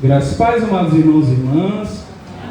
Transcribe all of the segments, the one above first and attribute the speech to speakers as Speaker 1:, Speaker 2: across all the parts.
Speaker 1: Graças e paz, amados irmãos e irmãs.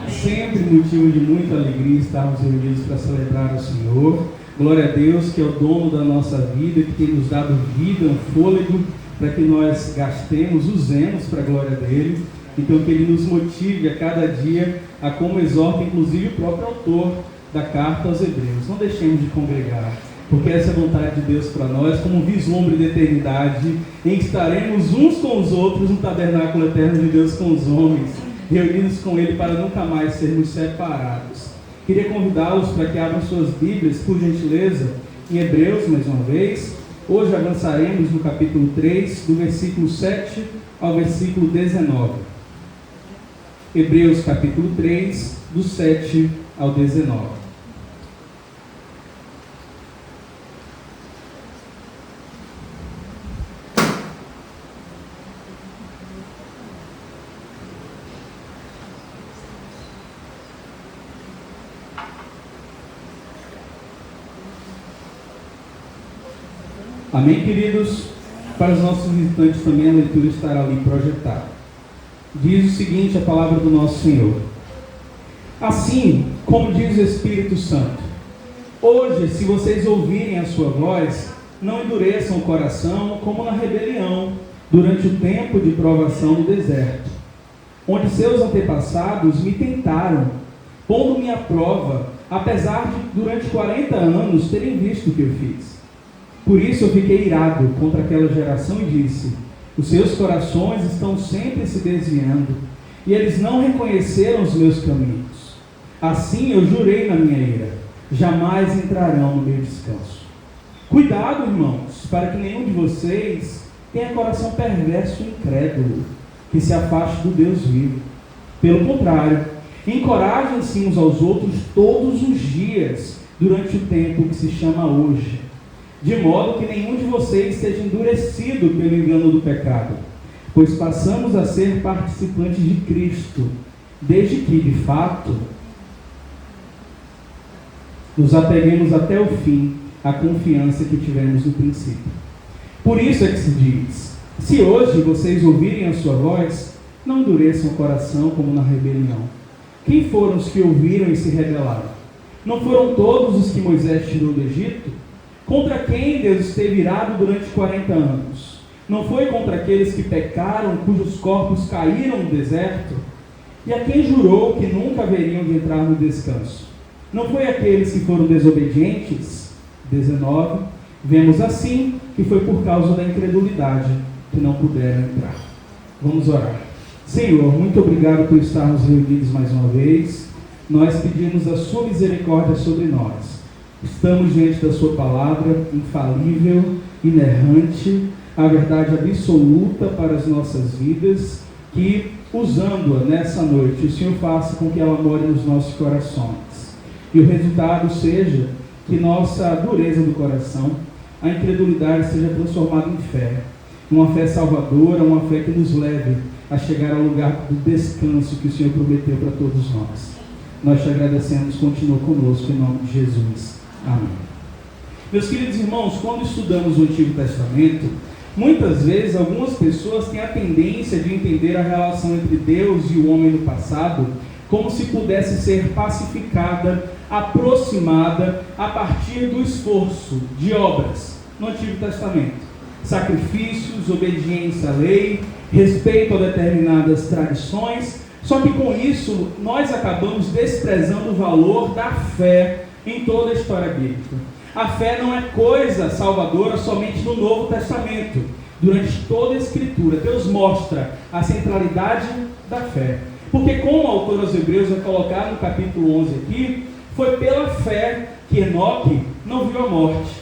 Speaker 1: Sempre motivo de muita alegria estarmos reunidos para celebrar o Senhor. Glória a Deus, que é o dono da nossa vida, que tem nos dado vida, um fôlego, para que nós gastemos, usemos para a glória dele. Então que ele nos motive a cada dia, a como exorta inclusive o próprio autor da carta aos Hebreus. Não deixemos de congregar, porque essa é a vontade de Deus para nós, como um vislumbre de eternidade, em que estaremos uns com os outros no tabernáculo eterno de Deus com os homens, reunidos com Ele para nunca mais sermos separados. Queria convidá-los para que abram suas Bíblias, por gentileza, em Hebreus, mais uma vez. Hoje avançaremos no capítulo 3, do versículo 7 ao versículo 19. Hebreus, capítulo 3, do 7 ao 19. Amém, queridos? Para os nossos visitantes também a leitura estará ali projetada. Diz o seguinte a palavra do nosso Senhor: assim como diz o Espírito Santo, hoje, se vocês ouvirem a sua voz, não endureçam o coração como na rebelião, durante o tempo de provação no deserto, onde seus antepassados me tentaram, pondo-me à prova, apesar de durante 40 anos terem visto o que eu fiz. Por isso eu fiquei irado contra aquela geração e disse: os seus corações estão sempre se desviando, e eles não reconheceram os meus caminhos. Assim eu jurei na minha ira: jamais entrarão no meu descanso. Cuidado, irmãos, para que nenhum de vocês tenha coração perverso e incrédulo, que se afaste do Deus vivo. Pelo contrário, encorajem-se uns aos outros todos os dias, durante o tempo que se chama hoje, de modo que nenhum de vocês seja endurecido pelo engano do pecado, pois passamos a ser participantes de Cristo, desde que, de fato, nos apeguemos até o fim à confiança que tivemos no princípio. Por isso é que se diz: se hoje vocês ouvirem a sua voz, não endureçam o coração como na rebelião. Quem foram os que ouviram e se rebelaram? Não foram todos os que Moisés tirou do Egito? Contra quem Deus esteve irado durante 40 anos? Não foi contra aqueles que pecaram, cujos corpos caíram no deserto? E a quem jurou que nunca haveriam de entrar no descanso? Não foi aqueles que foram desobedientes? 19. Vemos assim que foi por causa da incredulidade que não puderam entrar. Vamos orar. Senhor, muito obrigado por estarmos reunidos mais uma vez. Nós pedimos a sua misericórdia sobre nós. Estamos diante da sua palavra, infalível, inerrante, a verdade absoluta para as nossas vidas, que, usando-a nessa noite, o Senhor faça com que ela more nos nossos corações. E o resultado seja que nossa dureza do coração, a incredulidade, seja transformada em fé. Uma fé salvadora, uma fé que nos leve a chegar ao lugar do descanso que o Senhor prometeu para todos nós. Nós te agradecemos, continua conosco em nome de Jesus. Amém. Meus queridos irmãos, quando estudamos o Antigo Testamento, muitas vezes algumas pessoas têm a tendência de entender a relação entre Deus e o homem no passado como se pudesse ser pacificada, aproximada a partir do esforço de obras no Antigo Testamento. Sacrifícios, obediência à lei, respeito a determinadas tradições. Só que com isso nós acabamos desprezando o valor da fé em toda a história bíblica. A fé não é coisa salvadora somente no Novo Testamento. Durante toda a Escritura, Deus mostra a centralidade da fé. Porque, como o autor aos Hebreus vai colocar no capítulo 11 aqui, foi pela fé que Enoque não viu a morte.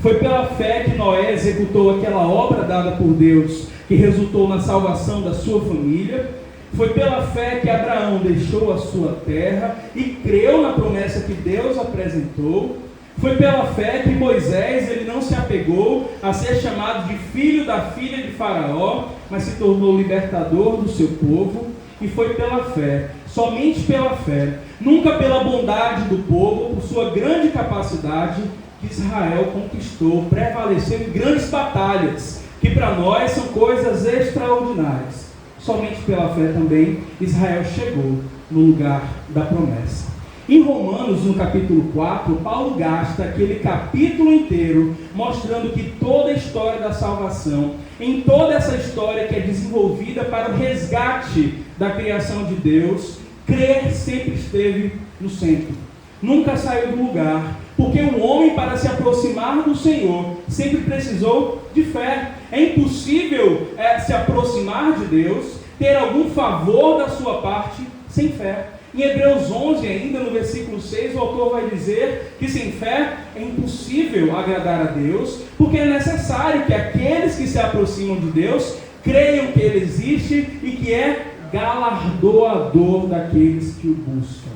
Speaker 1: Foi pela fé que Noé executou aquela obra dada por Deus, que resultou na salvação da sua família. Foi pela fé que Abraão deixou a sua terra e creu na promessa que Deus apresentou. Foi pela fé que Moisés, ele não se apegou a ser chamado de filho da filha de Faraó, mas se tornou libertador do seu povo. E foi pela fé, somente pela fé, nunca pela bondade do povo, por sua grande capacidade, que Israel conquistou, prevaleceu em grandes batalhas, que para nós são coisas extraordinárias. somente pela fé também Israel chegou no lugar da promessa. Em Romanos, no capítulo 4, Paulo gasta aquele capítulo inteiro mostrando que toda a história da salvação, em toda essa história que é desenvolvida para o resgate da criação de Deus, crer sempre esteve no centro. Nunca saiu do lugar, porque o homem, para se aproximar do Senhor, sempre precisou de fé. É impossível se aproximar de Deus, ter algum favor da sua parte, sem fé. Em Hebreus 11, ainda no versículo 6, o autor vai dizer que sem fé é impossível agradar a Deus, porque é necessário que aqueles que se aproximam de Deus creiam que Ele existe e que é galardoador daqueles que o buscam.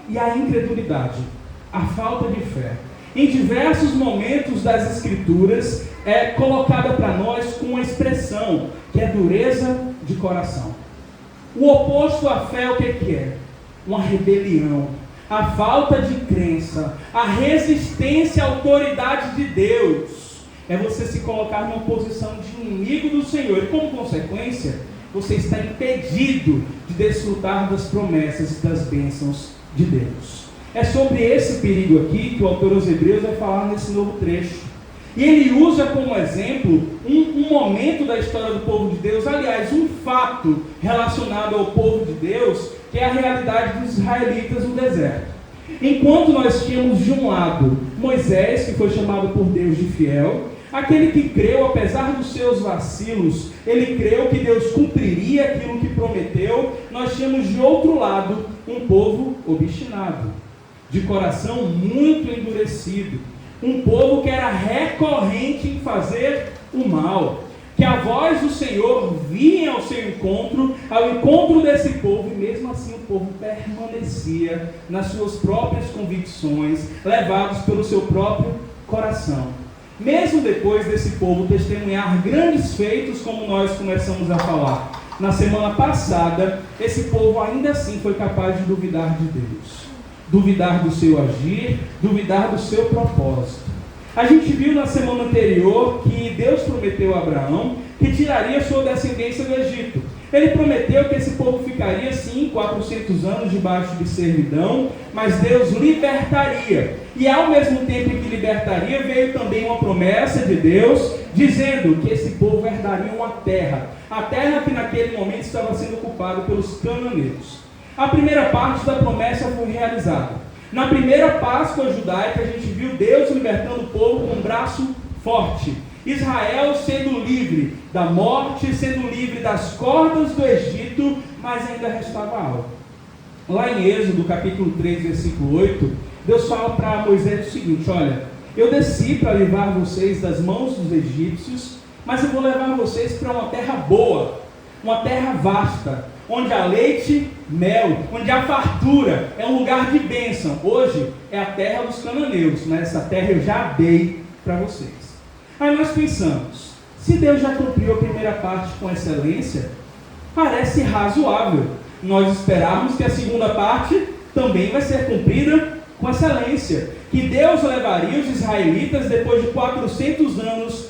Speaker 1: E a incredulidade, a falta de fé, em diversos momentos das Escrituras, é colocada para nós com uma expressão que é dureza de coração. O oposto à fé, o que é? Uma rebelião, a falta de crença, a resistência à autoridade de Deus. É você se colocar numa posição de inimigo do Senhor e, como consequência, você está impedido de desfrutar das promessas e das bênçãos de Deus. É sobre esse perigo aqui que o autor aos Hebreus vai falar nesse novo trecho. E ele usa como exemplo um momento da história do povo de Deus, aliás, um fato relacionado ao povo de Deus, que é a realidade dos israelitas no deserto. Enquanto nós tínhamos de um lado Moisés, que foi chamado por Deus de fiel, aquele que creu, apesar dos seus vacilos, ele creu que Deus cumpriria aquilo que prometeu. Nós tínhamos de outro lado um povo obstinado, de coração muito endurecido, um povo que era recorrente em fazer o mal, que a voz do Senhor vinha ao seu encontro, ao encontro desse povo, e mesmo assim o povo permanecia nas suas próprias convicções, levados pelo seu próprio coração. Mesmo depois desse povo testemunhar grandes feitos, como nós começamos a falar na semana passada, esse povo ainda assim foi capaz de duvidar de Deus, duvidar do seu agir, duvidar do seu propósito. A gente viu na semana anterior que Deus prometeu a Abraão que tiraria sua descendência do Egito. Ele prometeu que esse povo ficaria sim 400 anos debaixo de servidão, mas Deus libertaria. E ao mesmo tempo que libertaria, veio também uma promessa de Deus, dizendo que esse povo herdaria uma terra, a terra que naquele momento estava sendo ocupada pelos cananeus. A primeira parte da promessa foi realizada. Na primeira Páscoa judaica, a gente viu Deus libertando o povo com um braço forte. Israel sendo livre da morte, sendo livre das cordas do Egito, mas ainda restava algo. Lá em Êxodo, capítulo 3, versículo 8, Deus fala para Moisés o seguinte: olha, eu desci para livrar vocês das mãos dos egípcios, mas eu vou levar vocês para uma terra boa, uma terra vasta, onde há leite, mel, onde há fartura, é um lugar de bênção. Hoje é a terra dos cananeus, mas essa terra eu já dei para vocês. Aí nós pensamos, se Deus já cumpriu a primeira parte com excelência, parece razoável nós esperarmos que a segunda parte também vai ser cumprida com excelência, que Deus levaria os israelitas depois de 400 anos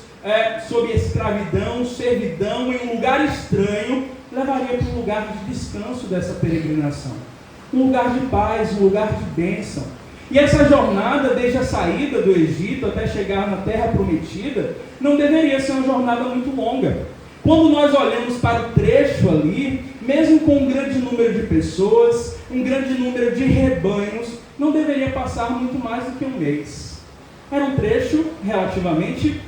Speaker 1: sob escravidão, servidão, em um lugar estranho, levaria para um lugar de descanso dessa peregrinação, um lugar de paz, um lugar de bênção. E essa jornada, desde a saída do Egito até chegar na terra prometida, não deveria ser uma jornada muito longa. Quando nós olhamos para o trecho ali, mesmo com um grande número de pessoas, um grande número de rebanhos, não deveria passar muito mais do que um mês. Era um trecho relativamente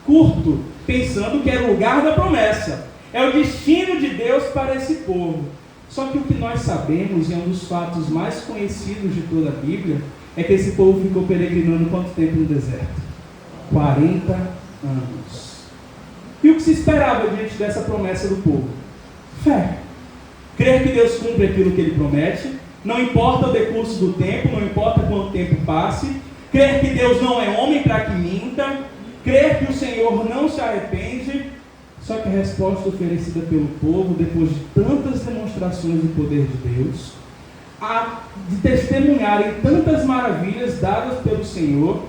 Speaker 1: curto, pensando que era o lugar da promessa. É o destino de Deus para esse povo. Só que o que nós sabemos, e é um dos fatos mais conhecidos de toda a Bíblia, é que esse povo ficou peregrinando quanto tempo no deserto? 40 anos. E o que se esperava diante dessa promessa do povo? Fé. Crer que Deus cumpre aquilo que Ele promete, não importa o decurso do tempo, não importa quanto tempo passe. Crer que Deus não é homem para que minta. Crer que o Senhor não se arrepende. Só que a resposta oferecida pelo povo, depois de tantas demonstrações do poder de Deus, de testemunharem tantas maravilhas dadas pelo Senhor,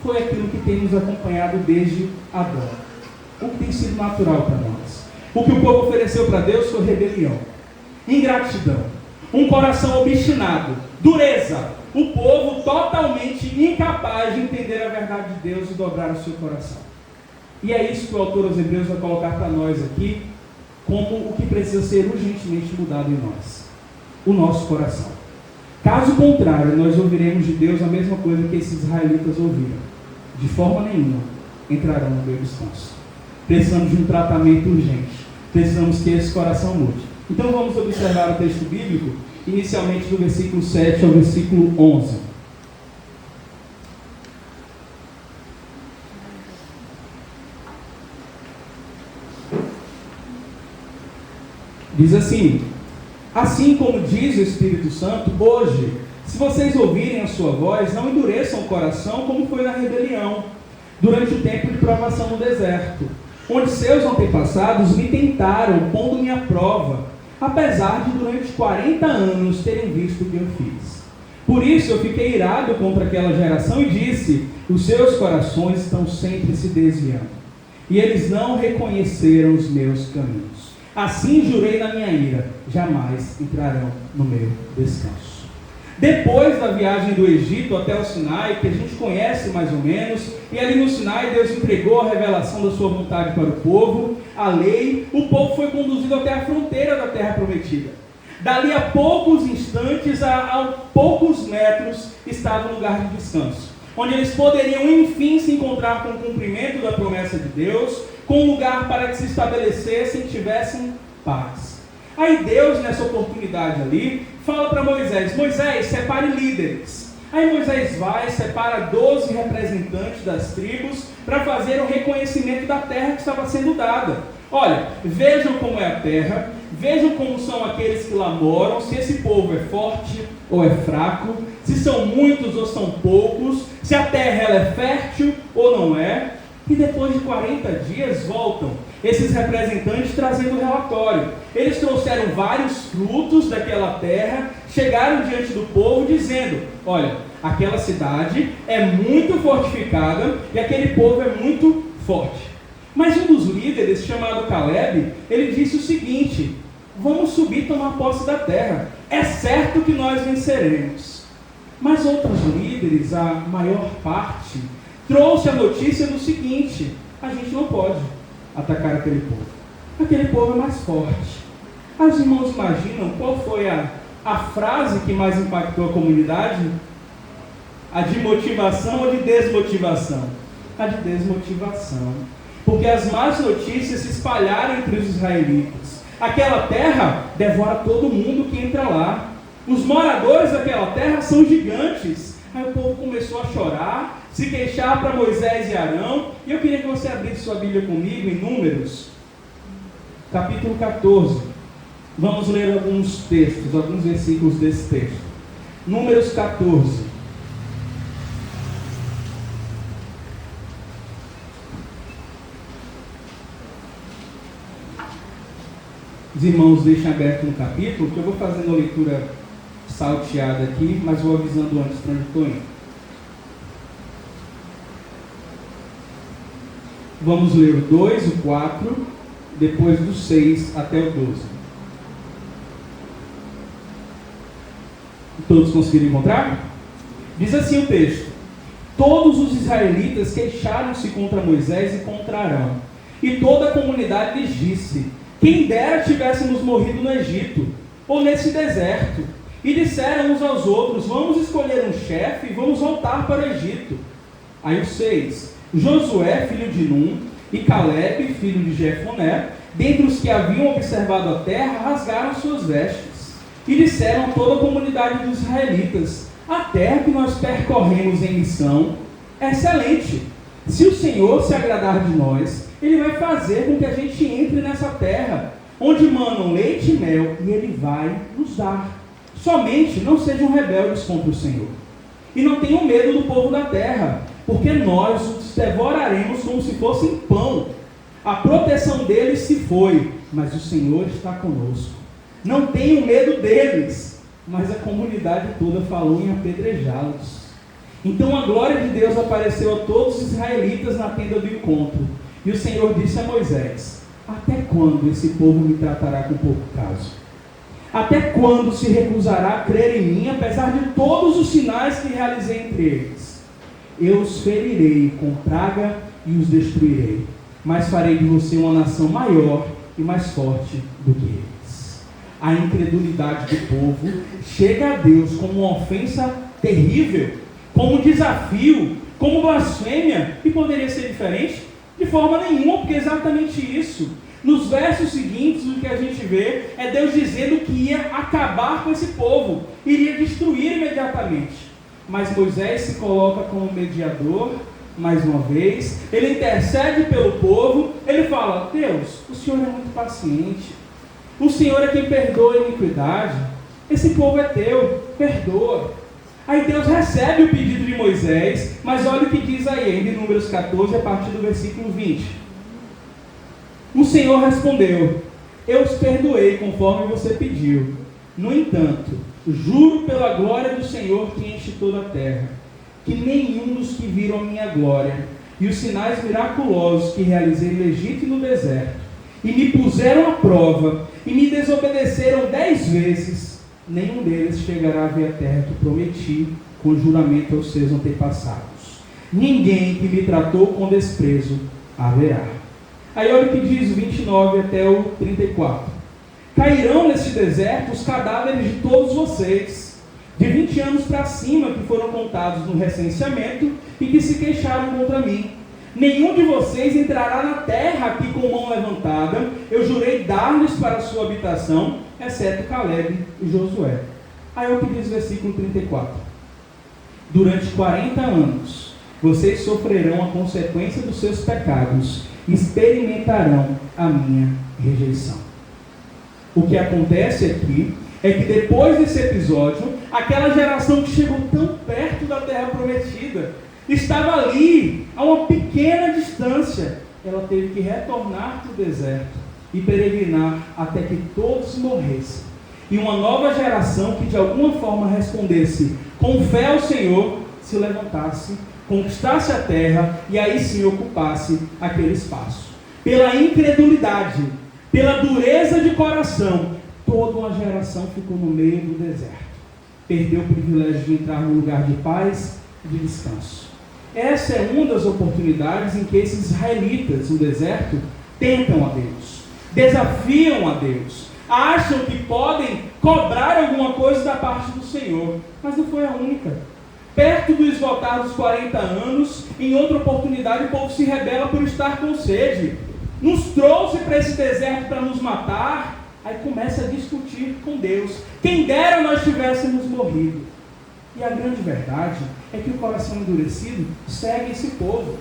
Speaker 1: foi aquilo que tem nos acompanhado desde Adão. O que tem sido natural para nós. O que o povo ofereceu para Deus foi rebelião, ingratidão, um coração obstinado, dureza. O povo totalmente incapaz de entender a verdade de Deus e dobrar o seu coração. E é isso que o autor aos Hebreus vai colocar para nós aqui, como o que precisa ser urgentemente mudado em nós: o nosso coração. Caso contrário, nós ouviremos de Deus a mesma coisa que esses israelitas ouviram. De forma nenhuma entrarão no meu descanso. Precisamos de um tratamento urgente. Precisamos que esse coração mude. Então vamos observar o texto bíblico, inicialmente do versículo 7 ao versículo 11. Diz assim: assim como diz o Espírito Santo, hoje, se vocês ouvirem a sua voz, não endureçam o coração como foi na rebelião, durante o tempo de provação no deserto, onde seus antepassados me tentaram, pondo-me à prova, apesar de durante 40 anos terem visto o que eu fiz. Por isso eu fiquei irado contra aquela geração e disse: os seus corações estão sempre se desviando, e eles não reconheceram os meus caminhos. Assim jurei na minha ira: jamais entrarão no meu descanso. Depois da viagem do Egito até o Sinai, que a gente conhece mais ou menos, e ali no Sinai Deus entregou a revelação da sua vontade para o povo, a lei, o povo foi conduzido até a fronteira da terra prometida. Dali a poucos instantes, a poucos metros, estava o lugar de descanso, onde eles poderiam enfim se encontrar com o cumprimento da promessa de Deus, com um lugar para que se estabelecessem e tivessem paz. Aí Deus, nessa oportunidade ali, fala para Moisés: Moisés, separe líderes. Aí Moisés vai, separa 12 representantes das tribos para fazer o reconhecimento da terra que estava sendo dada. Olha, vejam como é a terra, vejam como são aqueles que lá moram, se esse povo é forte ou é fraco, se são muitos ou são poucos, se a terra ela é fértil ou não é. E depois de 40 dias voltam esses representantes trazendo relatório. Eles trouxeram vários frutos daquela terra, chegaram diante do povo dizendo: olha, aquela cidade é muito fortificada e aquele povo é muito forte. Mas um dos líderes, chamado Caleb, ele disse o seguinte: vamos subir e tomar posse da terra, é certo que nós venceremos. Mas outros líderes, a maior parte, trouxe a notícia do seguinte: a gente não pode atacar aquele povo. Aquele povo é mais forte. Os irmãos imaginam qual foi a frase que mais impactou a comunidade? A de motivação ou de desmotivação? A de desmotivação. Porque as más notícias se espalharam entre os israelitas. Aquela terra devora todo mundo que entra lá. Os moradores daquela terra são gigantes. Aí o povo começou a chorar, se queixar para Moisés e Arão. E eu queria que você abrisse sua Bíblia comigo em Números, capítulo 14. Vamos ler alguns textos, alguns versículos desse texto. Números 14. Os irmãos deixem aberto no capítulo, que eu vou fazendo a leitura salteada aqui, mas vou avisando antes para onde estou indo. Vamos ler o 2, o 4, depois do 6 até o 12. Todos conseguiram encontrar? Diz assim o texto: todos os israelitas queixaram-se contra Moisés e contra Arão, e toda a comunidade lhes disse: quem dera tivéssemos morrido no Egito, ou nesse deserto. E disseram uns aos outros: vamos escolher um chefe e vamos voltar para o Egito. Aí o 6: Josué, filho de Num, e Caleb, filho de Jefoné, dentre os que haviam observado a terra, rasgaram suas vestes. E disseram a toda a comunidade dos israelitas: a terra que nós percorremos em missão é excelente. Se o Senhor se agradar de nós, Ele vai fazer com que a gente entre nessa terra, onde manam leite e mel, e Ele vai nos dar. Somente não sejam rebeldes contra o Senhor. E não tenham medo do povo da terra, porque nós os devoraremos como se fossem pão. A proteção deles se foi, mas o Senhor está conosco. Não tenham medo deles. Mas a comunidade toda falou em apedrejá-los. Então a glória de Deus apareceu a todos os israelitas na tenda do encontro. E o Senhor disse a Moisés: até quando esse povo me tratará com pouco caso? Até quando se recusará a crer em mim, apesar de todos os sinais que realizei entre eles? Eu os ferirei com praga e os destruirei, mas farei de você uma nação maior e mais forte do que eles. A incredulidade do povo chega a Deus como uma ofensa terrível, como um desafio, como blasfêmia, e poderia ser diferente? De forma nenhuma, porque é exatamente isso. Nos versos seguintes, o que a gente vê é Deus dizendo que ia acabar com esse povo, iria destruir imediatamente. Mas Moisés se coloca como mediador, mais uma vez, ele intercede pelo povo, ele fala: Deus, o Senhor é muito paciente, o Senhor é quem perdoa a iniquidade, esse povo é teu, perdoa. Aí Deus recebe o pedido de Moisés, mas olha o que diz aí, ainda em Números 14, a partir do versículo 20. O Senhor respondeu: eu os perdoei conforme você pediu. No entanto, juro pela glória do Senhor que enche toda a terra, que nenhum dos que viram a minha glória e os sinais miraculosos que realizei no Egito e no deserto, e me puseram à prova, e me desobedeceram 10 vezes, nenhum deles chegará a ver a terra que prometi com juramento aos seus antepassados. Ninguém que me tratou com desprezo haverá. Aí olha o que diz o 29 até o 34. Cairão neste deserto os cadáveres de todos vocês, de 20 anos para cima, que foram contados no recenseamento e que se queixaram contra mim. Nenhum de vocês entrará na terra que com mão levantada eu jurei dar-lhes para a sua habitação, exceto Caleb e Josué. Aí é o que diz o versículo 34. Durante 40 anos vocês sofrerão a consequência dos seus pecados, experimentarão a minha rejeição. O que acontece aqui é que depois desse episódio, aquela geração que chegou tão perto da terra prometida, estava ali, a uma pequena distância. Ela teve que retornar para o deserto e peregrinar até que todos morressem. E uma nova geração que de alguma forma respondesse com fé ao Senhor, se levantasse, conquistasse a terra e aí sim ocupasse aquele espaço. Pela incredulidade, pela dureza de coração, toda uma geração ficou no meio do deserto. Perdeu o privilégio de entrar no lugar de paz e de descanso. Essa é uma das oportunidades em que esses israelitas no deserto tentam a Deus, desafiam a Deus, acham que podem cobrar alguma coisa da parte do Senhor, mas não foi a única. Perto do esgotar dos 40 anos, em outra oportunidade o povo se rebela por estar com sede. Nos trouxe para esse deserto para nos matar. Aí começa a discutir com Deus. Quem dera nós tivéssemos morrido. E a grande verdade é que o coração endurecido segue esse povo.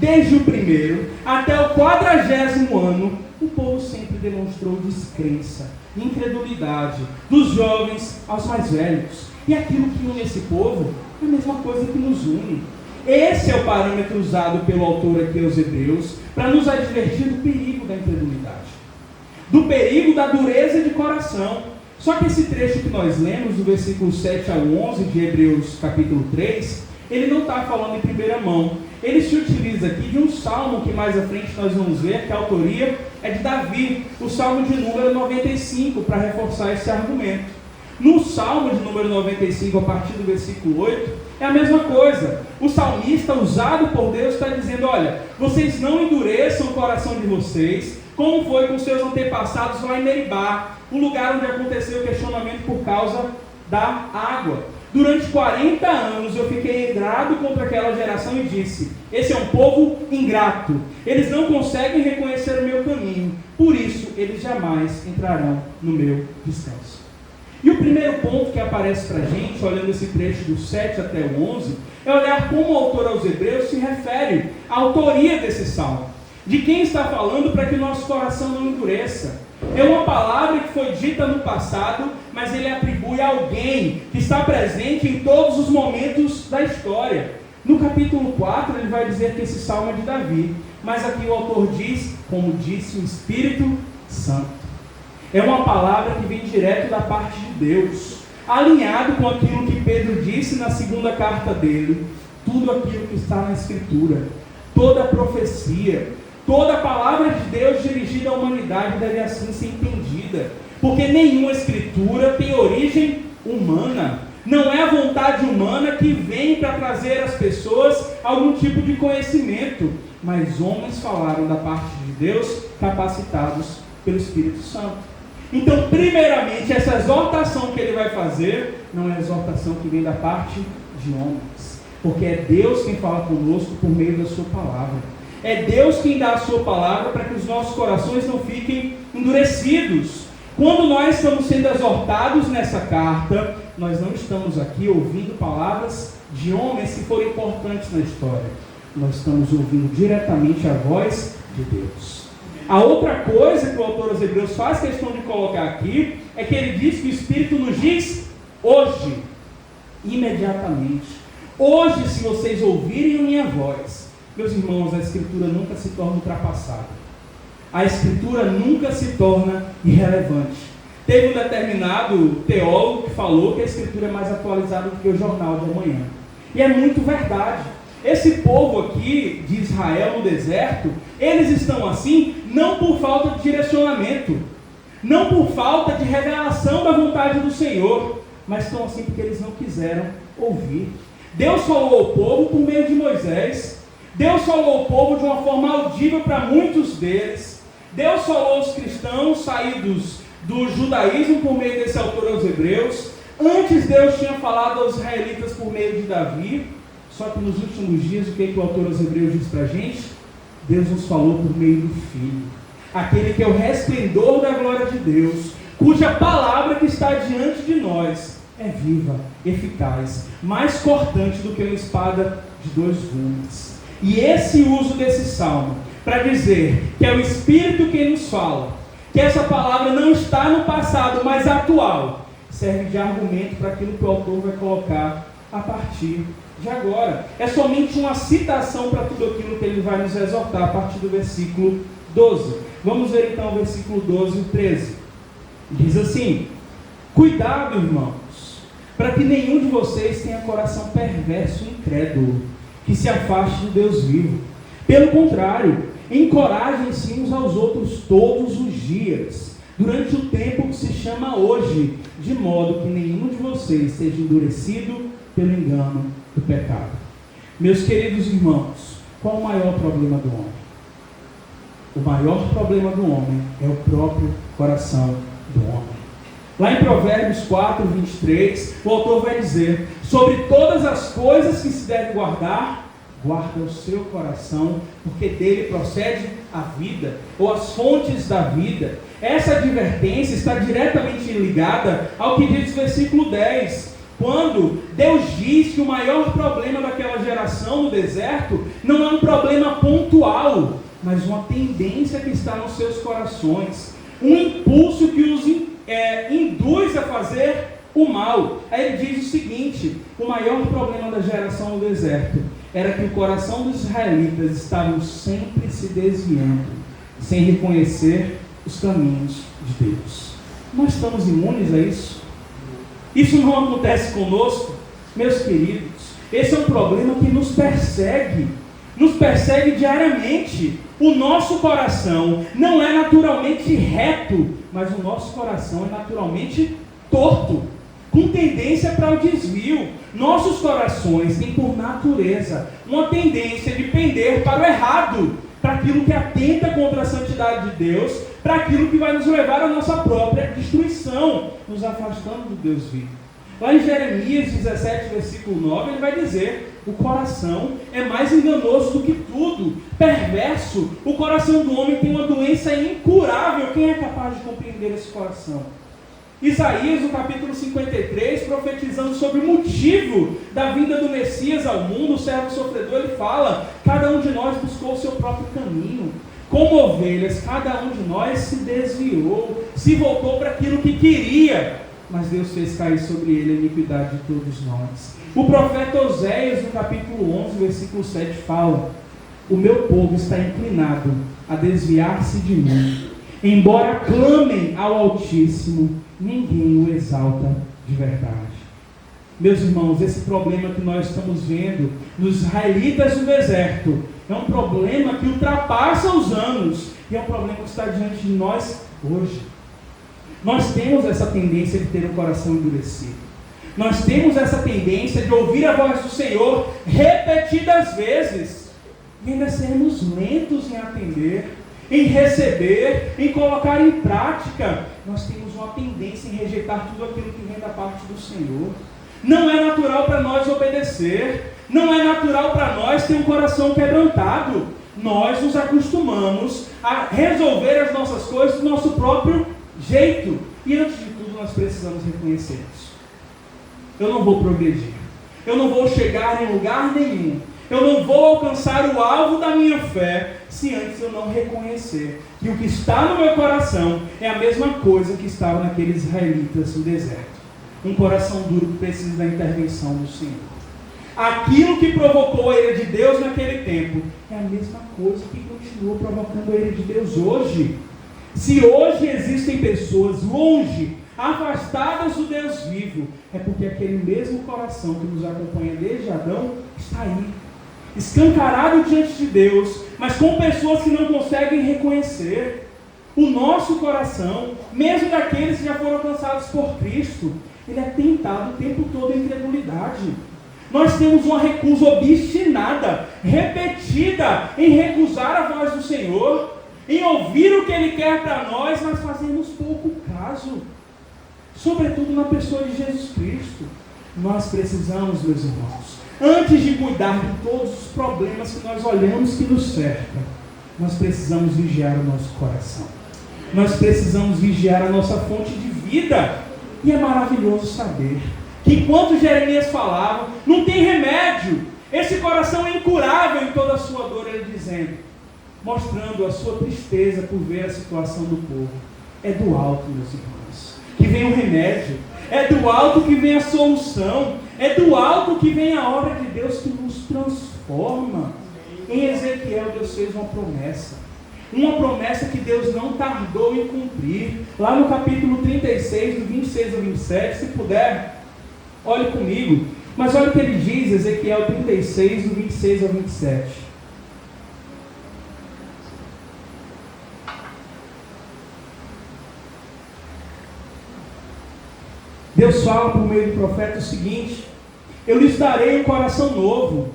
Speaker 1: Desde o primeiro até o 40º ano, o povo sempre demonstrou descrença, incredulidade, dos jovens aos mais velhos. E aquilo que une esse povo é a mesma coisa que nos une. Esse é o parâmetro usado pelo autor aqui aos Hebreus para nos advertir do perigo da incredulidade, do perigo da dureza de coração. Só que esse trecho que nós lemos, do versículo 7 ao 11 de Hebreus capítulo 3, ele não está falando em primeira mão. Ele se utiliza aqui de um salmo que mais à frente nós vamos ver, que a autoria é de Davi, o salmo de número 95, para reforçar esse argumento. No salmo de número 95, a partir do versículo 8, é a mesma coisa. O salmista, usado por Deus, está dizendo: olha, vocês não endureçam o coração de vocês, como foi com seus antepassados lá em Meribá, o lugar onde aconteceu o questionamento por causa da água. Durante 40 anos eu fiquei irado contra aquela geração e disse: esse é um povo ingrato, eles não conseguem reconhecer o meu caminho, por isso eles jamais entrarão no meu descanso. E o primeiro ponto que aparece para a gente, olhando esse trecho do 7 até o 11, é olhar como o autor aos Hebreus se refere à autoria desse salmo. De quem está falando para que o nosso coração não endureça. É uma palavra que foi dita no passado, mas ele atribui a alguém que está presente em todos os momentos da história. No capítulo 4 ele vai dizer que esse salmo é de Davi, mas aqui o autor diz, como disse o Espírito Santo. É uma palavra que vem direto da parte de Deus, alinhado com aquilo que Pedro disse na segunda carta dele. Tudo aquilo que está na Escritura, toda a profecia, Toda a palavra de Deus dirigida à humanidade deve assim ser entendida, porque nenhuma escritura tem origem humana. Não é a vontade humana que vem para trazer às pessoas algum tipo de conhecimento, mas homens falaram da parte de Deus, capacitados pelo Espírito Santo. Então, primeiramente, essa exortação que ele vai fazer não é a exortação que vem da parte de homens, porque é Deus quem fala conosco por meio da sua palavra. É Deus quem dá a sua palavra para que os nossos corações não fiquem endurecidos. Quando nós estamos sendo exortados nessa carta, nós não estamos aqui ouvindo palavras de homens que foram importantes na história. Nós estamos ouvindo diretamente a voz de Deus. A outra coisa que o autor aos Hebreus faz questão de colocar aqui, é que ele diz que o Espírito nos diz hoje, imediatamente. Hoje, se vocês ouvirem a minha voz, meus irmãos, a Escritura nunca se torna ultrapassada. A Escritura nunca se torna irrelevante. Teve um determinado teólogo que falou que a Escritura é mais atualizada do que o jornal de amanhã. E é muito verdade. Esse povo aqui de Israel no deserto, eles estão assim não por falta de direcionamento, não por falta de revelação da vontade do Senhor, mas estão assim porque eles não quiseram ouvir. Deus falou ao povo por meio de Moisés. Deus falou ao povo de uma forma audível para muitos deles. Deus falou aos cristãos saídos do judaísmo por meio desse autor aos Hebreus. Antes Deus tinha falado aos israelitas por meio de Davi. Só que nos últimos dias, o que o autor aos Hebreus diz para a gente? Deus nos falou por meio do Filho, aquele que é o resplendor da glória de Deus, cuja palavra que está diante de nós é viva, eficaz, mais cortante do que uma espada de 2 gumes. E esse uso desse salmo, para dizer que é o Espírito quem nos fala, que essa palavra não está no passado, mas atual, serve de argumento para aquilo que o autor vai colocar a partir de agora. É somente uma citação para tudo aquilo que ele vai nos exortar a partir do versículo 12. Vamos ver então o versículo 12 e 13. Diz assim: cuidado, irmãos, para que nenhum de vocês tenha coração perverso e incrédulo, que se afaste do Deus vivo. Pelo contrário, encorajem-se uns aos outros todos os dias, durante o tempo que se chama hoje, de modo que nenhum de vocês seja endurecido pelo engano do pecado. Meus queridos irmãos, qual o maior problema do homem? O maior problema do homem é o próprio coração do homem. Lá em Provérbios 4, 23, o autor vai dizer: sobre todas as coisas que se deve guardar, guarda o seu coração, porque dele procede a vida, ou as fontes da vida. Essa advertência está diretamente ligada ao que diz o versículo 10, quando Deus diz que o maior problema daquela geração no deserto não é um problema pontual, mas uma tendência que está nos seus corações, um impulso que os induz a fazer o mal. Aí ele diz o seguinte: o maior problema da geração no deserto era que o coração dos israelitas estavam sempre se desviando, sem reconhecer os caminhos de Deus. Nós estamos imunes a isso? Isso não acontece conosco? Meus queridos, esse é um problema que nos persegue diariamente. O nosso coração não é naturalmente reto, mas o nosso coração é naturalmente torto, com tendência para o desvio. Nossos corações têm por natureza uma tendência de pender para o errado, para aquilo que atenta contra a santidade de Deus, para aquilo que vai nos levar à nossa própria destruição, nos afastando do Deus vivo. Lá em Jeremias 17, versículo 9, ele vai dizer: o coração é mais enganoso do que tudo, perverso. O coração do homem tem uma doença incurável. Quem é capaz de compreender esse coração? Isaías, no capítulo 53, profetizando sobre o motivo da vinda do Messias ao mundo, o servo sofredor, ele fala: cada um de nós buscou o seu próprio caminho. Como ovelhas, cada um de nós se desviou, se voltou para aquilo que queria, mas Deus fez cair sobre ele a iniquidade de todos nós. O profeta Oséias, no capítulo 11, versículo 7, fala: o meu povo está inclinado a desviar-se de mim. Embora clamem ao Altíssimo, ninguém o exalta de verdade. Meus irmãos, esse problema que nós estamos vendo nos israelitas no deserto É um problema que ultrapassa os anos. E é um problema que está diante de nós hoje. Nós temos essa tendência de ter um coração endurecido. Nós temos essa tendência de ouvir a voz do Senhor repetidas vezes. E ainda sermos lentos em atender, em receber, em colocar em prática. Nós temos uma tendência em rejeitar tudo aquilo que vem da parte do Senhor. Não é natural para nós obedecer. Não é natural para nós ter um coração quebrantado. Nós nos acostumamos a resolver as nossas coisas do nosso próprio jeito. E antes de tudo, nós precisamos reconhecer isso. Eu não vou progredir. Eu não vou chegar em lugar nenhum. Eu não vou alcançar o alvo da minha fé se antes eu não reconhecer que o que está no meu coração é a mesma coisa que estava naqueles israelitas no deserto. Um coração duro que precisa da intervenção do Senhor. Aquilo que provocou a ira de Deus naquele tempo é a mesma coisa que continua provocando a ira de Deus hoje. Se hoje existem pessoas longe, afastadas do Deus vivo, é porque aquele mesmo coração que nos acompanha desde Adão está aí, escancarado diante de Deus, mas com pessoas que não conseguem reconhecer. O nosso coração, mesmo daqueles que já foram alcançados por Cristo, ele é tentado o tempo todo em incredulidade. Nós temos uma recusa obstinada, repetida, em recusar a voz do Senhor, em ouvir o que Ele quer para nós, mas fazemos pouco caso, sobretudo na pessoa de Jesus Cristo. Nós precisamos, meus irmãos, antes de cuidar de todos os problemas que nós olhamos que nos cercam, nós precisamos vigiar o nosso coração. Nós precisamos vigiar a nossa fonte de vida. E é maravilhoso saber que enquanto Jeremias falava, não tem remédio. Esse coração é incurável em toda a sua dor, ele dizendo, mostrando a sua tristeza por ver a situação do povo. É do alto, meus irmãos, que vem o remédio. É do alto que vem a solução. É do alto que vem a obra de Deus que nos transforma. Em Ezequiel, Deus fez uma promessa. Uma promessa que Deus não tardou em cumprir. Lá no capítulo 36, do 26 ao 27, se puder, olhe comigo. Mas olha o que ele diz, Ezequiel 36, do 26 ao 27. Deus fala por meio do profeta o seguinte: eu lhes darei um coração novo,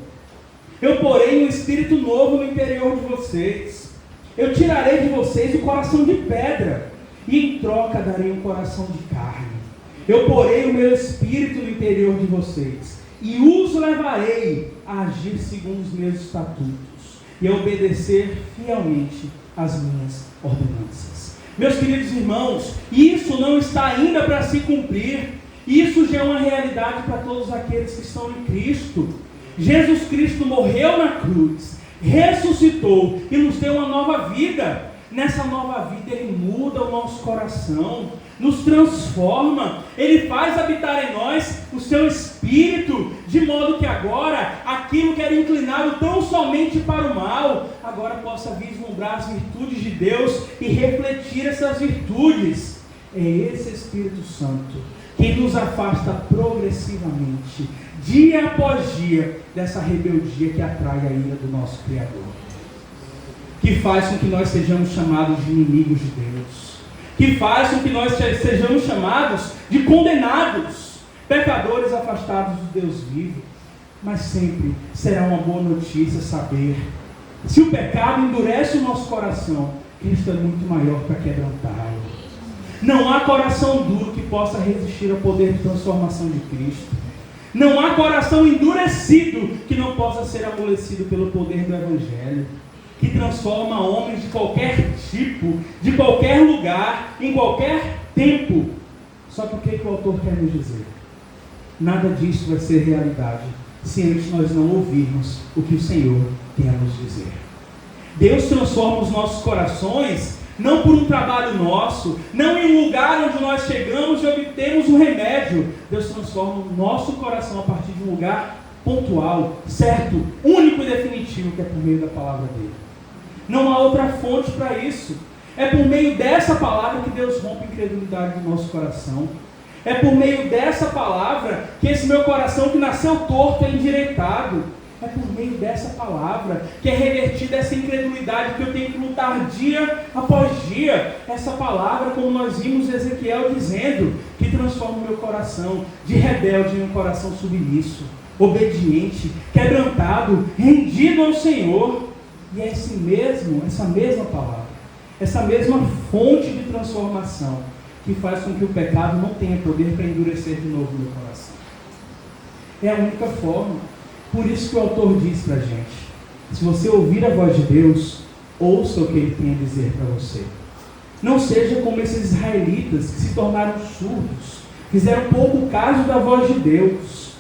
Speaker 1: eu porei um espírito novo no interior de vocês. Eu tirarei de vocês o coração de pedra, e em troca darei um coração de carne. Eu porei o meu espírito no interior de vocês, e os levarei a agir segundo os meus estatutos, e a obedecer fielmente as minhas ordenanças. Meus queridos irmãos, isso não está ainda para se cumprir. Isso já é uma realidade para todos aqueles que estão em Cristo. Jesus Cristo morreu na cruz, ressuscitou e nos deu uma nova vida. Nessa nova vida Ele muda o nosso coração, nos transforma, Ele faz habitar em nós o seu Espírito, de modo que agora, aquilo que era inclinado tão somente para o mal, agora possa vislumbrar as virtudes de Deus e refletir essas virtudes. É esse Espírito Santo que nos afasta progressivamente, dia após dia, dessa rebeldia que atrai a ira do nosso Criador, que faz com que nós sejamos chamados de inimigos de Deus, que faz com que nós sejamos chamados de condenados, pecadores afastados do Deus vivo. Mas sempre será uma boa notícia saber, se o pecado endurece o nosso coração, Cristo é muito maior para quebrantá-lo. Não há coração duro que possa resistir ao poder de transformação de Cristo. Não há coração endurecido que não possa ser amolecido pelo poder do Evangelho, que transforma homens de qualquer tipo, de qualquer lugar, em qualquer tempo. Só que o que o autor quer nos dizer? Nada disso vai ser realidade se antes nós não ouvirmos o que o Senhor tem a nos dizer. Deus transforma os nossos corações não por um trabalho nosso, não em um lugar onde nós chegamos e obtemos um remédio. Deus transforma o nosso coração a partir de um lugar pontual, certo, único e definitivo, que é por meio da palavra dele. Não há outra fonte para isso. É por meio dessa palavra que Deus rompe a incredulidade do nosso coração. É por meio dessa palavra que esse meu coração que nasceu torto é endireitado. É por meio dessa palavra que é revertida essa incredulidade que eu tenho que lutar dia após dia. Essa palavra, como nós vimos Ezequiel dizendo, que transforma o meu coração de rebelde em um coração submisso, obediente, quebrantado, rendido ao Senhor. E é essa mesma palavra, essa mesma fonte de transformação que faz com que o pecado não tenha poder para endurecer de novo o meu coração. É a única forma. Por isso que o autor diz para a gente: se você ouvir a voz de Deus, ouça o que Ele tem a dizer para você. Não seja como esses israelitas que se tornaram surdos, fizeram pouco caso da voz de Deus.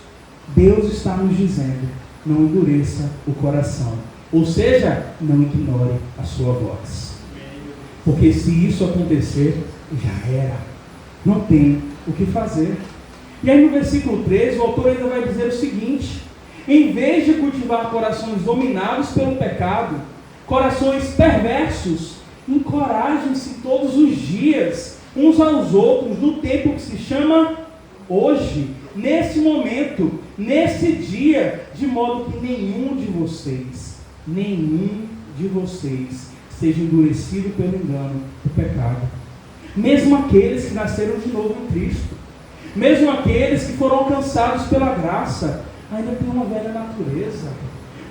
Speaker 1: Deus está nos dizendo: não endureça o coração. Ou seja, não ignore a sua voz. Porque se isso acontecer, já era. Não tem o que fazer. E aí no versículo 13, o autor ainda vai dizer o seguinte: em vez de cultivar corações dominados pelo pecado, corações perversos, encorajem-se todos os dias, uns aos outros, no tempo que se chama hoje, nesse momento, nesse dia, de modo que nenhum de vocês seja endurecido pelo engano do pecado. Mesmo aqueles que nasceram de novo em Cristo, mesmo aqueles que foram alcançados pela graça, ainda tem uma velha natureza,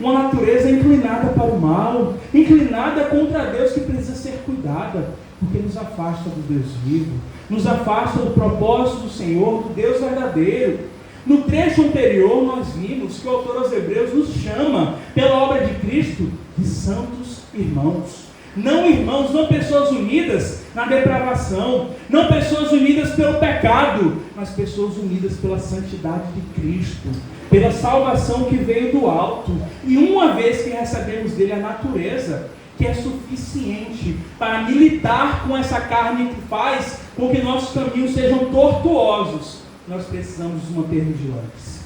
Speaker 1: uma natureza inclinada para o mal, inclinada contra Deus, que precisa ser cuidada, porque nos afasta do Deus vivo, nos afasta do propósito do Senhor, do Deus verdadeiro. No trecho anterior nós vimos que o autor aos Hebreus nos chama, pela obra de Cristo, de santos irmãos. Não irmãos, não pessoas unidas na depravação, não pessoas unidas pelo pecado, mas pessoas unidas pela santidade de Cristo, pela salvação que veio do alto. E uma vez que recebemos dele a natureza, que é suficiente para militar com essa carne que faz com que nossos caminhos sejam tortuosos, nós precisamos nos manter vigilantes.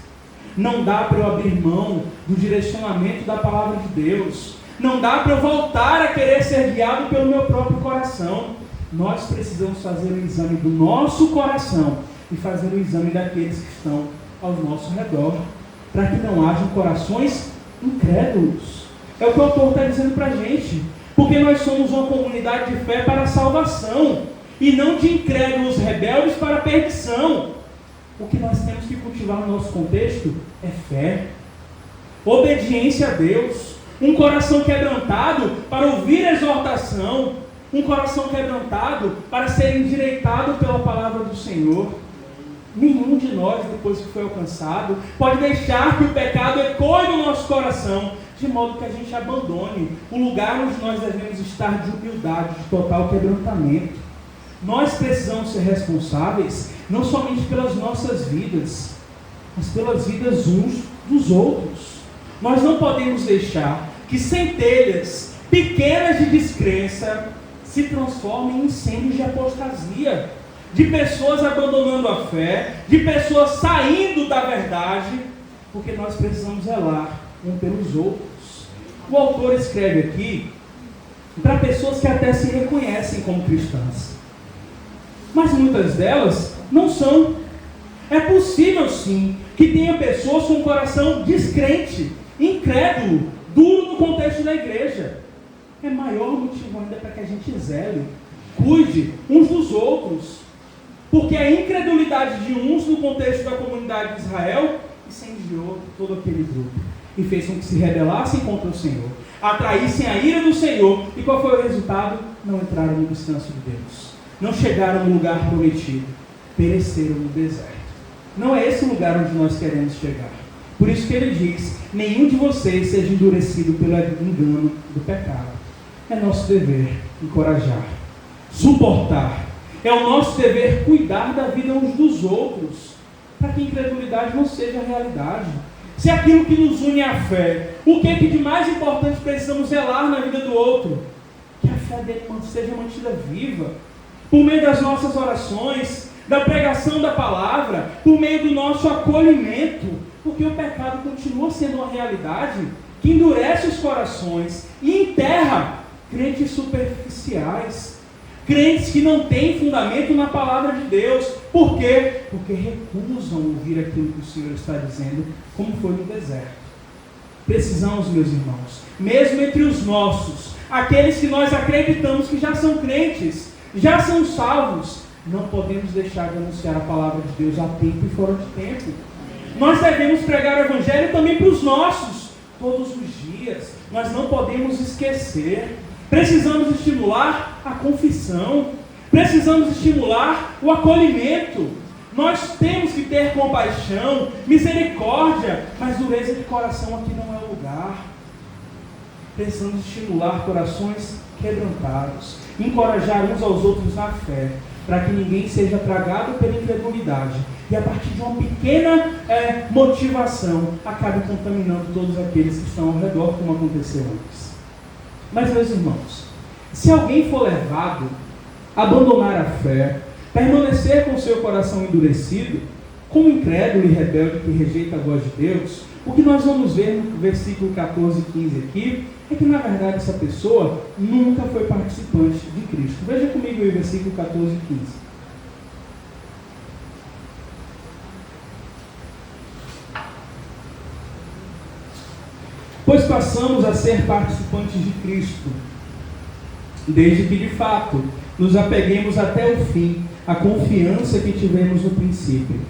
Speaker 1: Não dá para eu abrir mão do direcionamento da palavra de Deus. Não dá para eu voltar a querer ser guiado pelo meu próprio coração. Nós precisamos fazer o exame do nosso coração e fazer o exame daqueles que estão ao nosso redor, para que não hajam corações incrédulos. É o que o autor está dizendo para a gente, porque nós somos uma comunidade de fé para a salvação, e não de incrédulos rebeldes para a perdição. O que nós temos que cultivar no nosso contexto é fé, obediência a Deus, um coração quebrantado para ouvir a exortação, um coração quebrantado para ser endireitado pela palavra do Senhor. Nenhum de nós, depois que foi alcançado, pode deixar que o pecado ecoe no nosso coração, de modo que a gente abandone o lugar onde nós devemos estar de humildade, de total quebrantamento. Nós precisamos ser responsáveis, não somente pelas nossas vidas, mas pelas vidas uns dos outros. Nós não podemos deixar que centelhas pequenas de descrença se transformem em incêndios de apostasia, de pessoas abandonando a fé, de pessoas saindo da verdade, porque nós precisamos zelar um pelos outros. O autor escreve aqui para pessoas que até se reconhecem como cristãs, mas muitas delas não são. É possível sim que tenha pessoas com um coração descrente, incrédulo, duro no contexto da igreja. É maior motivo ainda para que a gente zele, cuide uns dos outros, porque a incredulidade de uns no contexto da comunidade de Israel incendiou todo aquele grupo e fez com que se rebelassem contra o Senhor, atraíssem a ira do Senhor. E qual foi o resultado? Não entraram no descanso de Deus, não chegaram no lugar prometido, pereceram no deserto. Não é esse o lugar onde nós queremos chegar. Por isso que ele diz: nenhum de vocês seja endurecido pelo engano do pecado. É nosso dever encorajar, suportar. É o nosso dever cuidar da vida uns dos outros, para que a incredulidade não seja a realidade. Se aquilo que nos une é a fé, o que é que de mais importante precisamos zelar na vida do outro? Que a fé dele seja mantida viva, por meio das nossas orações, da pregação da palavra, por meio do nosso acolhimento, porque o pecado continua sendo uma realidade que endurece os corações e enterra crentes superficiais, crentes que não têm fundamento na palavra de Deus. Por quê? Porque recusam ouvir aquilo que o Senhor está dizendo, como foi no deserto. Precisamos, meus irmãos, mesmo entre os nossos, aqueles que nós acreditamos que já são crentes, já são salvos, não podemos deixar de anunciar a palavra de Deus a tempo e fora de tempo. Nós devemos pregar o Evangelho também para os nossos, todos os dias. Nós não podemos esquecer. Precisamos estimular a confissão. Precisamos estimular o acolhimento. Nós temos que ter compaixão, misericórdia, mas dureza de coração aqui não é o lugar. Precisamos estimular corações quebrantados, encorajar uns aos outros na fé, para que ninguém seja tragado pela incredulidade e a partir de uma pequena motivação acabe contaminando todos aqueles que estão ao redor, como aconteceu antes. Mas, meus irmãos, se alguém for levado a abandonar a fé, permanecer com seu coração endurecido, como incrédulo e rebelde que rejeita a voz de Deus, o que nós vamos ver no versículo 14 e 15 aqui, é que na verdade essa pessoa nunca foi participante de Cristo. Veja comigo aí o versículo 14 e 15. Pois passamos a ser participantes de Cristo, desde que de fato nos apeguemos até o fim à confiança que tivemos no princípio.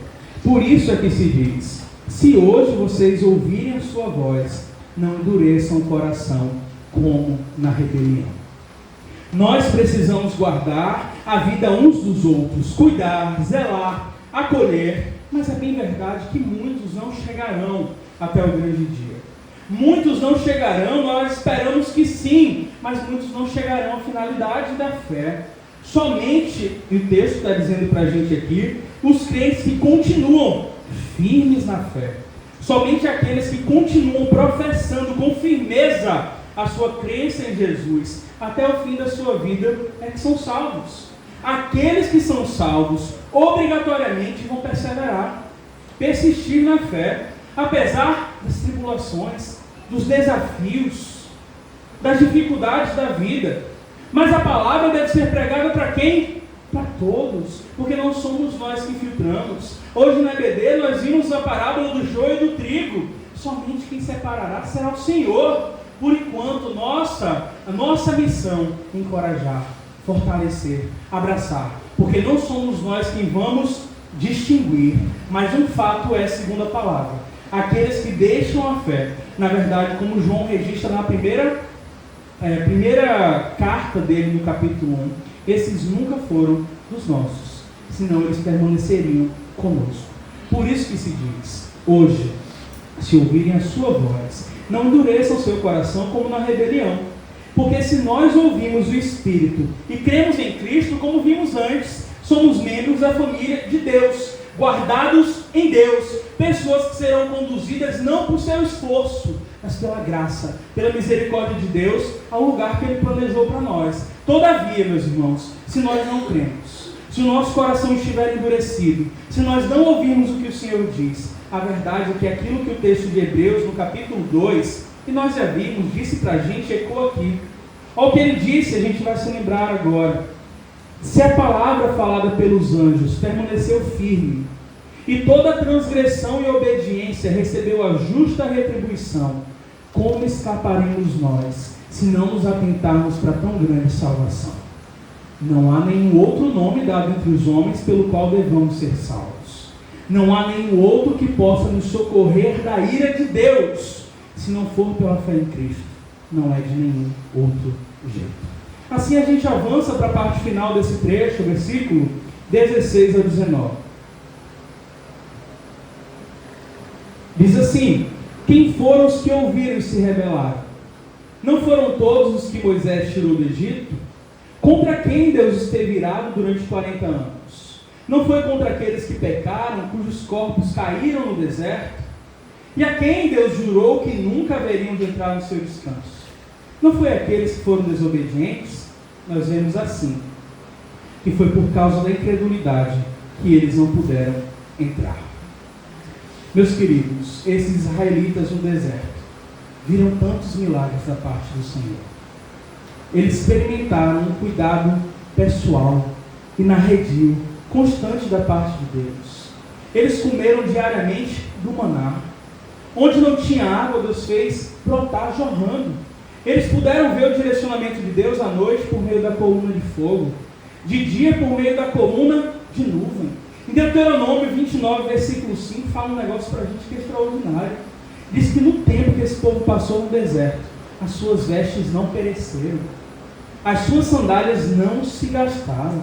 Speaker 1: Por isso é que se diz: se hoje vocês ouvirem a sua voz, não endureçam o coração como na rebelião. Nós precisamos guardar a vida uns dos outros, cuidar, zelar, acolher, mas é bem verdade que muitos não chegarão até o grande dia. Muitos não chegarão, nós esperamos que sim, mas muitos não chegarão à finalidade da fé. Somente, o texto está dizendo para a gente aqui, os crentes que continuam firmes na fé. Somente aqueles que continuam professando com firmeza a sua crença em Jesus até o fim da sua vida é que são salvos. Aqueles que são salvos obrigatoriamente vão perseverar, persistir na fé, apesar das tribulações, dos desafios, das dificuldades da vida. Mas a palavra deve ser pregada para quem? Para todos, porque não somos nós que filtramos. Hoje na EBD nós vimos a parábola do joio e do trigo. Somente quem separará será o Senhor. Por enquanto, a nossa missão é encorajar, fortalecer, abraçar, porque não somos nós quem vamos distinguir, mas um fato é, segundo a palavra, aqueles que deixam a fé. Na verdade, como João registra na primeira carta dele, no capítulo 1, esses nunca foram dos nossos, senão eles permaneceriam conosco. Por isso que se diz: hoje, se ouvirem a sua voz, não endureçam o seu coração como na rebelião. Porque se nós ouvimos o Espírito e cremos em Cristo, como vimos antes, somos membros da família de Deus, guardados em Deus, pessoas que serão conduzidas não por seu esforço, mas pela graça, pela misericórdia de Deus, ao lugar que Ele planejou para nós. Todavia, meus irmãos, se nós não cremos, se o nosso coração estiver endurecido, se nós não ouvirmos o que o Senhor diz, a verdade é que aquilo que o texto de Hebreus, no capítulo 2, que nós já vimos, disse para a gente, ecoa aqui. Olha o que ele disse, a gente vai se lembrar agora. Se a palavra falada pelos anjos permaneceu firme, e toda transgressão e obediência recebeu a justa retribuição, como escaparemos nós, se não nos atentarmos para tão grande salvação? Não há nenhum outro nome dado entre os homens pelo qual devamos ser salvos. Não há nenhum outro que possa nos socorrer da ira de Deus, se não for pela fé em Cristo. Não é de nenhum outro jeito. Assim a gente avança para a parte final desse trecho, versículo 16 a 19. Diz assim: quem foram os que ouviram e se rebelaram? Não foram todos os que Moisés tirou do Egito? Contra quem Deus esteve irado durante 40 anos? Não foi contra aqueles que pecaram, cujos corpos caíram no deserto? E a quem Deus jurou que nunca haveriam de entrar no seu descanso? Não foi aqueles que foram desobedientes? Nós vemos assim, que foi por causa da incredulidade que eles não puderam entrar. Meus queridos, esses israelitas no deserto viram tantos milagres da parte do Senhor. Eles experimentaram um cuidado pessoal e inarredio, constante da parte de Deus. Eles comeram diariamente do maná. Onde não tinha água, Deus fez brotar jorrando. Eles puderam ver o direcionamento de Deus à noite por meio da coluna de fogo, de dia por meio da coluna de nuvem. Em Deuteronômio 29, versículo 5, fala um negócio para a gente que é extraordinário. Diz que no tempo que esse povo passou no deserto, as suas vestes não pereceram, as suas sandálias não se gastaram.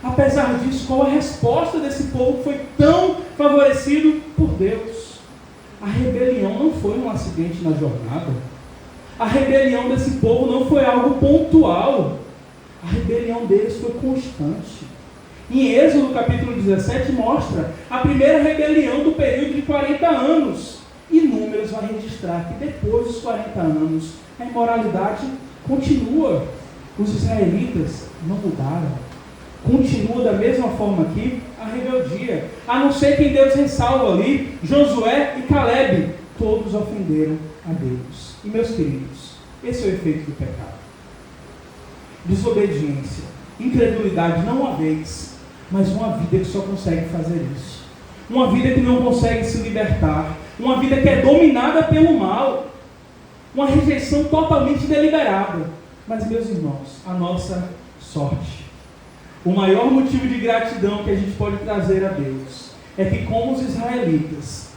Speaker 1: Apesar disso, qual a resposta desse povo que foi tão favorecido por Deus? A rebelião não foi um acidente na jornada. A rebelião desse povo não foi algo pontual. A rebelião deles foi constante. Em Êxodo capítulo 17 mostra a primeira rebelião do período de 40 anos. E Números vai registrar que depois dos 40 anos a imoralidade continua. Os israelitas não mudaram. Continua da mesma forma aqui a rebeldia. A não ser quem Deus ressalva ali, Josué e Calebe. Todos ofenderam a Deus. E meus queridos, esse é o efeito do pecado. Desobediência, incredulidade, não uma vez, mas uma vida que só consegue fazer isso. Uma vida que não consegue se libertar. Uma vida que é dominada pelo mal. Uma rejeição totalmente deliberada. Mas, meus irmãos, a nossa sorte, o maior motivo de gratidão que a gente pode trazer a Deus é que, como os israelitas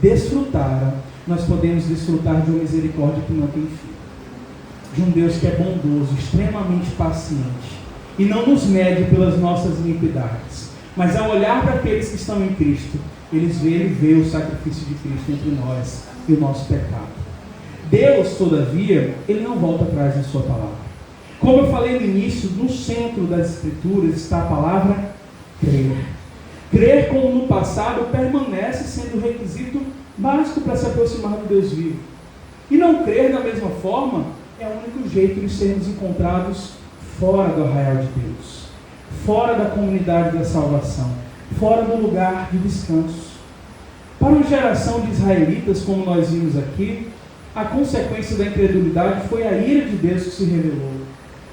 Speaker 1: desfrutaram, nós podemos desfrutar de uma misericórdia que não tem fim. De um Deus que é bondoso, extremamente paciente, e não nos mede pelas nossas iniquidades, mas ao olhar para aqueles que estão em Cristo, Ele vê o sacrifício de Cristo entre nós e o nosso pecado. Deus, todavia, Ele não volta atrás na sua palavra. Como eu falei no início, no centro das Escrituras está a palavra crer. Crer, como no passado, permanece sendo o requisito básico para se aproximar do Deus vivo. E não crer da mesma forma é o único jeito de sermos encontrados fora do arraial de Deus, fora da comunidade da salvação, fora do lugar de descanso. Para uma geração de israelitas, como nós vimos aqui, a consequência da incredulidade foi a ira de Deus que se revelou.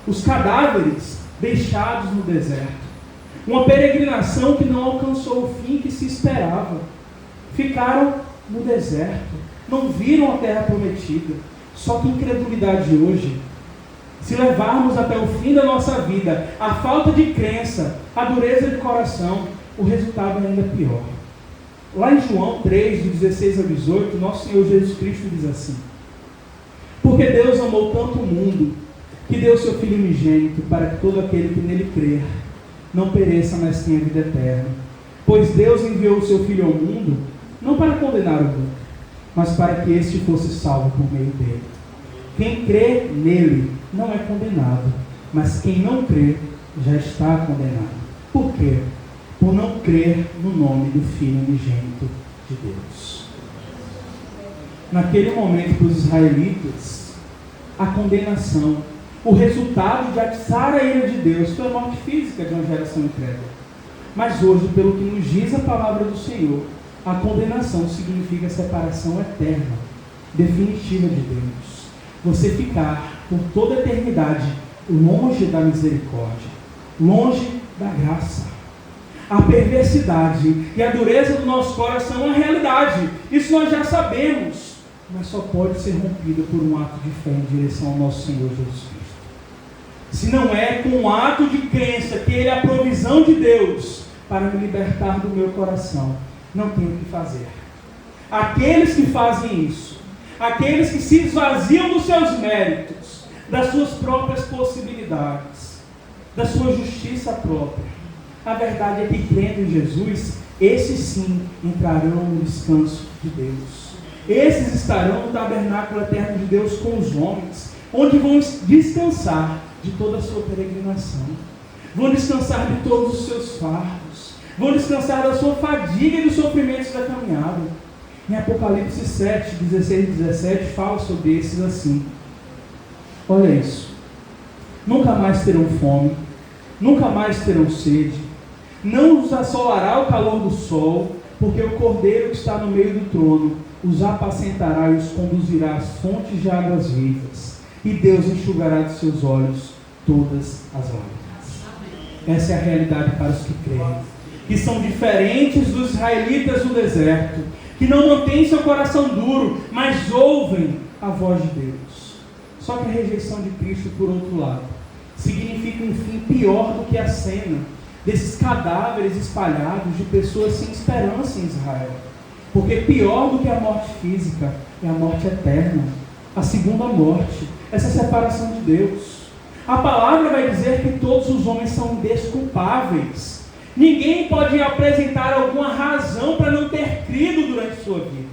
Speaker 1: Os cadáveres deixados no deserto. Uma peregrinação que não alcançou o fim que se esperava. Ficaram no deserto. Não viram a terra prometida. Só que a incredulidade hoje, se levarmos até o fim da nossa vida, a falta de crença, a dureza de coração, o resultado é ainda pior. Lá em João 3, de 16 a 18, nosso Senhor Jesus Cristo diz assim: porque Deus amou tanto o mundo, que deu seu Filho unigênito, para que todo aquele que nele crer não pereça, mas tenha vida eterna. Pois Deus enviou o seu Filho ao mundo, não para condenar o mundo, mas para que este fosse salvo por meio dele. Quem crê nele não é condenado, mas quem não crê já está condenado. Por quê? Por não crer no nome do Filho unigênito de Deus. Naquele momento, para os israelitas, a condenação, o resultado de atiçar a ira de Deus foi a morte física de uma geração incrédula. Mas hoje, pelo que nos diz a palavra do Senhor, a condenação significa separação eterna, definitiva de Deus. Você ficar por toda a eternidade longe da misericórdia, longe da graça. A perversidade e a dureza do nosso coração é uma realidade. Isso nós já sabemos, mas só pode ser rompida por um ato de fé em direção ao nosso Senhor Jesus Cristo. Se não é com um ato de crença que Ele é a provisão de Deus para me libertar do meu coração, não tenho o que fazer. Aqueles que fazem isso, aqueles que se esvaziam dos seus méritos, das suas próprias possibilidades, da sua justiça própria, a verdade é que, crendo em Jesus, esses sim entrarão no descanso de Deus. Esses estarão no tabernáculo eterno de Deus com os homens, onde vão descansar de toda a sua peregrinação, vão descansar de todos os seus fardos, vão descansar da sua fadiga e dos sofrimentos da caminhada. Em Apocalipse 7, 16 e 17, fala sobre esses assim: olha isso, nunca mais terão fome, nunca mais terão sede, não os assolará o calor do sol, porque o Cordeiro que está no meio do trono os apacentará e os conduzirá às fontes de águas vivas, e Deus enxugará de seus olhos todas as lágrimas. Essa é a realidade para os que creem, que são diferentes dos israelitas no deserto, que não mantêm seu coração duro, mas ouvem a voz de Deus. Só que a rejeição de Cristo, por outro lado, significa um fim pior do que a cena desses cadáveres espalhados de pessoas sem esperança em Israel. Porque pior do que a morte física é a morte eterna, a segunda morte, essa separação de Deus. A palavra vai dizer que todos os homens são desculpáveis. Ninguém pode apresentar alguma razão para não ter crido durante sua vida.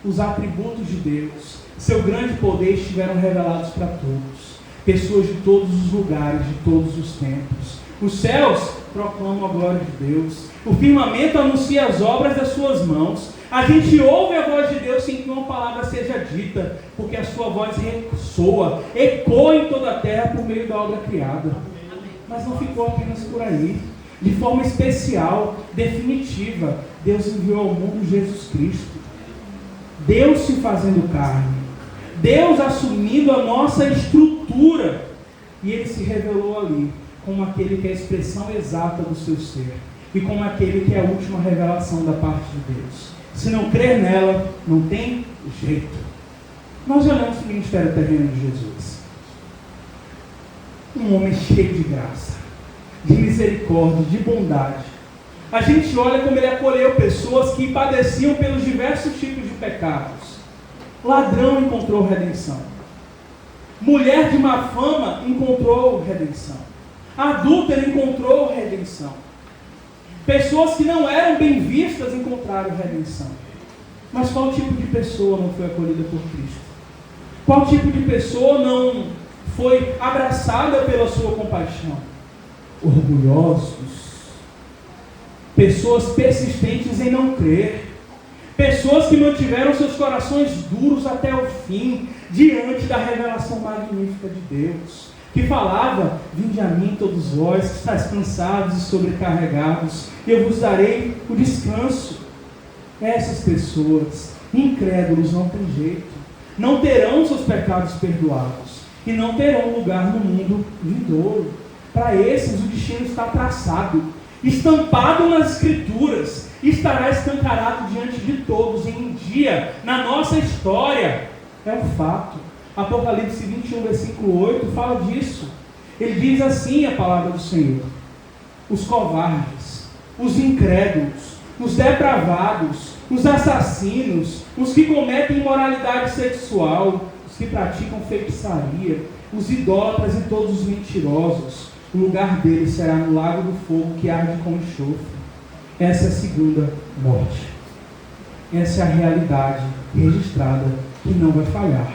Speaker 1: Os atributos de Deus, seu grande poder, estiveram revelados para todos. Pessoas de todos os lugares, de todos os tempos. Os céus proclamam a glória de Deus. O firmamento anuncia as obras das suas mãos. A gente ouve a voz de Deus sem que uma palavra seja dita, porque a sua voz ressoa, ecoa em toda a terra por meio da obra criada. Mas não ficou apenas por aí. De forma especial, definitiva, Deus enviou ao mundo Jesus Cristo. Deus se fazendo carne. Deus assumindo a nossa estrutura. E Ele se revelou ali como aquele que é a expressão exata do seu ser. E como aquele que é a última revelação da parte de Deus. Se não crer nela, não tem jeito. Nós olhamos para o ministério terreno de Jesus. Um homem cheio de graça, de misericórdia, de bondade. A gente olha como ele acolheu pessoas que padeciam pelos diversos tipos de pecados. Ladrão encontrou redenção. Mulher de má fama encontrou redenção. Adúltero encontrou redenção. Pessoas que não eram bem vistas encontraram redenção. Mas qual tipo de pessoa não foi acolhida por Cristo? Qual tipo de pessoa não foi abraçada pela sua compaixão? Orgulhosos. Pessoas persistentes em não crer. Pessoas que mantiveram seus corações duros até o fim, diante da revelação magnífica de Deus. Que falava: vinde a mim todos vós que estáis cansados e sobrecarregados, e eu vos darei o descanso. Essas pessoas, incrédulos, não tem jeito, não terão seus pecados perdoados, e não terão lugar no mundo vindouro. Para esses o destino está traçado, estampado nas Escrituras, estará escancarado diante de todos em um dia, na nossa história. É um fato. Apocalipse 21, versículo 8, fala disso. Ele diz assim a palavra do Senhor: os covardes, os incrédulos, os depravados, os assassinos, os que cometem imoralidade sexual, os que praticam feitiçaria, os idólatras e todos os mentirosos, o lugar deles será no lago do fogo que arde com enxofre. Essa é a segunda morte. Essa é a realidade registrada que não vai falhar.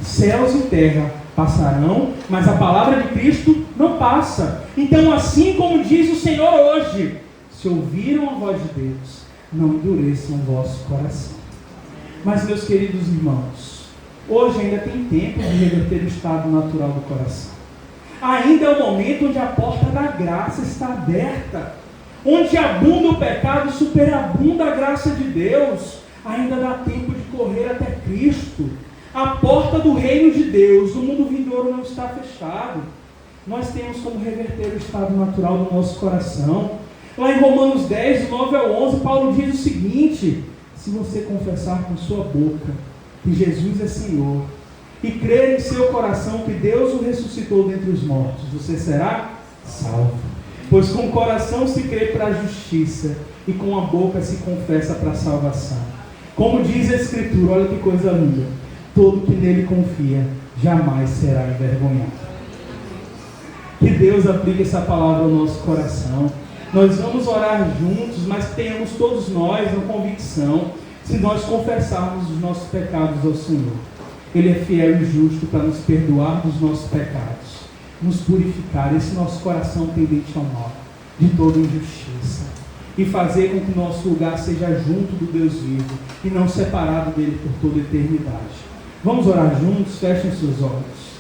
Speaker 1: Céus e terra passarão, mas a palavra de Cristo não passa. Então, assim como diz o Senhor hoje, se ouviram a voz de Deus, não endureçam o vosso coração. Mas, meus queridos irmãos, hoje ainda tem tempo de reverter o estado natural do coração. Ainda é o momento onde a porta da graça está aberta, onde abunda o pecado e superabunda a graça de Deus. Ainda dá tempo de correr até Cristo. A porta do reino de Deus, do mundo vindouro, não está fechado. Nós temos como reverter o estado natural do nosso coração. Lá em Romanos 10, 9 ao 11, Paulo diz o seguinte: se você confessar com sua boca que Jesus é Senhor e crer em seu coração que Deus o ressuscitou dentre os mortos, você será salvo. Pois com o coração se crê para a justiça e com a boca se confessa para a salvação. Como diz a Escritura, olha que coisa linda: todo que nele confia jamais será envergonhado. Que Deus aplique essa palavra ao nosso coração. Nós vamos orar juntos, mas que tenhamos todos nós uma convicção, se nós confessarmos os nossos pecados ao Senhor. Ele é fiel e justo para nos perdoar dos nossos pecados, nos purificar esse nosso coração tendente ao mal, de toda injustiça, e fazer com que o nosso lugar seja junto do Deus vivo e não separado dele por toda a eternidade. Vamos orar juntos? Fechem seus olhos.